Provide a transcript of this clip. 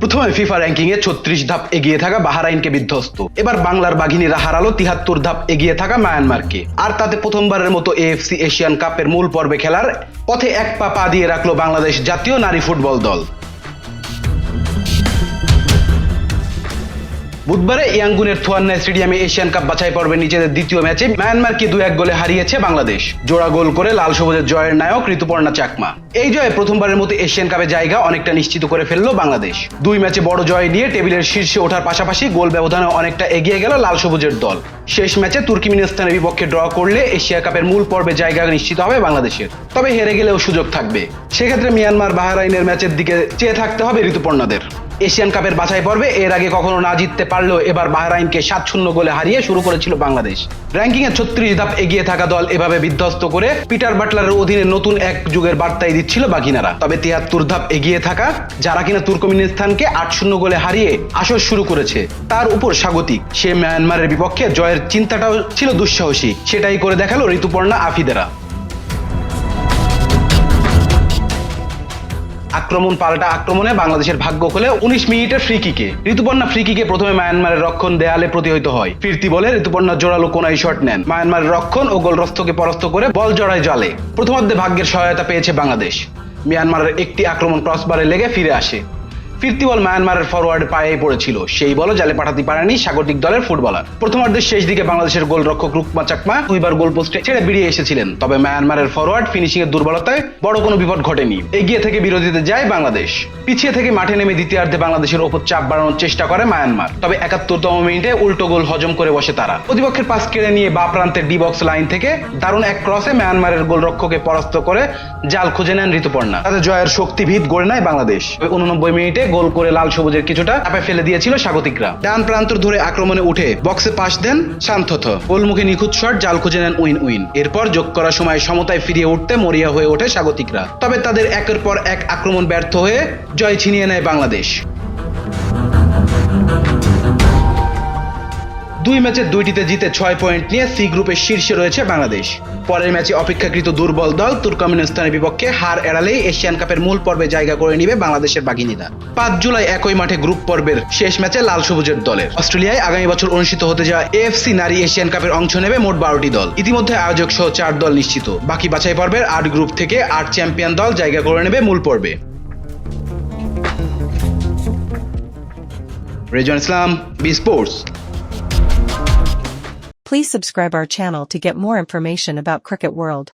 প্রথমে FIFA ranking এ 36 ধাপ এগিয়ে থাকা বাহরাইনকে বিধ্বস্ত। এবার বাংলার বাঘিনীরা হারালো 73 ধাপ এগিয়ে থাকা মায়ানমারকে। আর তাতে প্রথমবারের মতো এএফসি এশিয়ান কাপের মূল পর্বে খেলার পথে এক পা দিয়ে রাখলো বাংলাদেশ জাতীয় নারী ফুটবল দল। বুধবারে ইয়াঙ্গুনের থুয়ান্না স্টেডিয়ামে এশিয়ান কাপ বাছাই পর্বে নিজেদের দ্বিতীয় ম্যাচে মায়ানমারকে 2-1 গোলে হারিয়েছে বাংলাদেশ। জোড়া গোল করে লাল সবুজের জয়ের নায়ক ঋতুপর্ণা চাকমা। এই জয়ে প্রথমবারের মতো এশিয়ান কাপে জায়গা অনেকটা নিশ্চিত করে ফেললো বাংলাদেশ। 2 ম্যাচে বড় জয় নিয়ে টেবিলের শীর্ষে ওঠার পাশাপাশি গোল ব্যবধানে অনেকটা এগিয়ে গেল লাল সবুজের দল। শেষ ম্যাচে তুর্কমেনিস্তানের বিপক্ষে ড্র করলে এশিয়া কাপের মূল পর্বে জায়গা নিশ্চিত হবে বাংলাদেশের। তবে হেরে গেলেও সুযোগ থাকবে। সেক্ষেত্রে মিয়ানমার বাহরাইনের ম্যাচের দিকে চেয়ে থাকতে হবে ঋতুপর্ণাদের। এশিয়ান কাপের বাছাই পর্বে এর আগে কখনো না জিততে পারলেও এবার বাহরাইনকে 7-0 গোলে হারিয়ে শুরু করেছিল বাংলাদেশ। র্যাঙ্কিং এ 36 ধাপ এগিয়ে থাকা দল এভাবে বিধ্বস্ত করে পিটার বাটলারের অধীনে নতুন এক যুগের বার্তাই দিচ্ছিল বাঘিনারা। তবে 73 ধাপ এগিয়ে থাকা যারা কিনা তুর্কমেনিস্তানকে 8-0 গোলে হারিয়ে আসর শুরু করেছে তার উপর স্বাগতিক। সে মিয়ানমারের বিপক্ষে জয়ের চিন্তাটাও ছিল দুঃসাহসী। সেটাই করে দেখালো ঋতুপর্ণা আফিদেরা। আক্রমণ পাল্টা আক্রমণে বাংলাদেশের ভাগ্য খোলে 19 মিনিটের ফ্রি কিকে। ঋতুপর্ণা ফ্রি কিকে প্রথমে মায়ানমারের রক্ষণ দেয়ালে প্রতিহত হয়। ফিরতি বলে ঋতুপর্ণা জোরালো কোনায় শট নেন। মায়ানমারের রক্ষণ ও গোলরক্ষককে পরাস্ত করে বল জড়ায় জালে। প্রথমার্ধে ভাগ্যের সহায়তা পেয়েছে বাংলাদেশ। মিয়ানমারের একটি আক্রমণ ক্রসবারে লেগে ফিরে আসে। ফিরতি বল মায়ানমারের ফরওয়ার্ড পায়ে পড়েছিল। সেই বল জালে পাঠাতে পারেনি স্বাগতিক দলের ফুটবলার। প্রথমার্ধের শেষ দিকে বাংলাদেশের গোলরক্ষক রুকমা চাকমা 2 বার গোল পোস্টে ছেড়ে বেরিয়ে এসেছিলেন। তবে মায়ানমারের ফরওয়ার্ড ফিনিশিং এর দুর্বলতায় বড় কোনো বিপদ ঘটেনি। এগিয়ে থেকে বিরতিতে যায় বাংলাদেশ। পিছিয়ে থেকে মাঠে নেমে দ্বিতীয়ার্ধে বাংলাদেশের ওপর চাপ বাড়ানোর চেষ্টা করে মায়ানমার। তবে 71তম মিনিটে উল্টো গোল হজম করে বসে তারা। প্রতিপক্ষের পাস কেড়ে নিয়ে বা প্রান্তের ডি বক্স লাইন থেকে দারুণ এক ক্রসে মায়ানমারের গোলরক্ষককে পরাস্ত করে জাল খুঁজে নেন ঋতুপর্ণা। তাতে জয়ের শক্তিভিত গড়ে নেয় বাংলাদেশ। 89 মিনিটে গোল করে লাল সবুজের কিছুটা চাপে ফেলে দিয়েছিল স্বাগতিকরা। ডান প্রান্ত ধরে আক্রমণে উঠে বক্সে পাস দেন শান্তথ। গোলমুখে নিখুঁত শট জাল খুঁজে নেন উইন। এরপর যোগ করার সময় সমতায় ফিরিয়ে উঠতে মরিয়া হয়ে ওঠে স্বাগতিকরা। তবে তাদের একের পর এক আক্রমণ ব্যর্থ হয়ে জয় ছিনিয়ে নেয় বাংলাদেশ। 2 ম্যাচে 2টিতে জিতে 6 পয়েন্ট নিয়ে সি গ্রুপের শীর্ষে রয়েছে বাংলাদেশ। পরের ম্যাচে অপেক্ষাকৃত দুর্বল দল তুর্কমেনিস্তানের বিপক্ষে হার এড়ালেই এশিয়ান কাপের মূল পর্বে জায়গা করে নিবে বাংলাদেশের বাঘিনীরা। 5 জুলাই একই মাঠে গ্রুপ পর্বের শেষ ম্যাচে লাল সবুজের দলের অস্ট্রেলিয়ায় আগামী বছর অনুষ্ঠিত হতে যাওয়া এএফসি নারী এশিয়ান কাপের অংশ নেবে মোট 12টি দল। ইতিমধ্যে আয়োজক সহ 4 দল নিশ্চিত। বাকি বাছাই পর্বের 8 গ্রুপ থেকে 8 চ্যাম্পিয়ন দল জায়গা করে নেবে মূল পর্বে। Rezon Islam, B Sports. Please subscribe our channel to get more information about Cricket World.